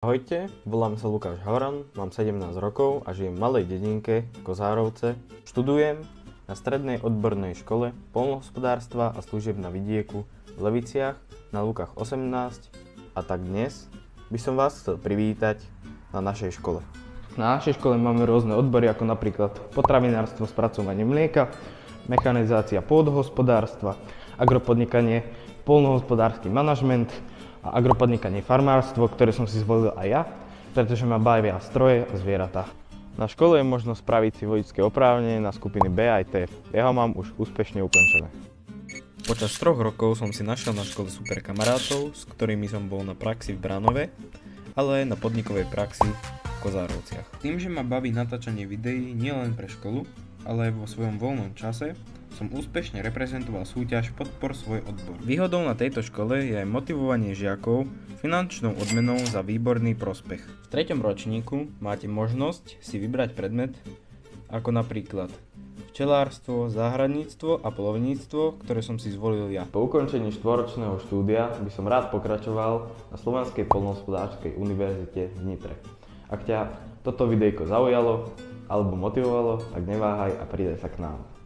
Ahojte, volám sa Lukáš Havran, mám 17 rokov a žijem v malej dedinke Kozárovce. Študujem na strednej odbornej škole poľnohospodárstva a služieb na vidieku v Leviciach na Lukách 18 a tak dnes by som vás chcel privítať na našej škole. Na našej škole máme rôzne odbory ako napríklad potravinárstvo, spracovanie mlieka, mechanizácia pôdohospodárstva, agropodnikanie, poľnohospodársky manažment a agropodnikanie farmárstvo, ktoré som si zvolil aj ja, pretože ma bavia stroje a zvieratá. Na škole je možno spraviť si vodičské oprávnenie na skupiny B aj T. Ja ho mám už úspešne ukončené. Počas 3 rokov som si našiel na škole super kamarátov, s ktorými som bol na praxi v Branove, ale aj na podnikovej praxi v Kozárovciach. Tým, že ma baví natáčanie videí nielen pre školu, ale aj vo svojom voľnom čase, som úspešne reprezentoval súťaž Podpor svoj odbor. Výhodou na tejto škole je aj motivovanie žiakov finančnou odmenou za výborný prospech. V 3. ročníku máte možnosť si vybrať predmet ako napríklad včelárstvo, záhradníctvo a poľovníctvo, ktoré som si zvolil ja. Po ukončení 4-ročného štúdia by som rád pokračoval na Slovenskej poľnohospodárskej univerzite v Nitre. Ak ťa toto videjko zaujalo alebo motivovalo, tak neváhaj a pridaj sa k nám.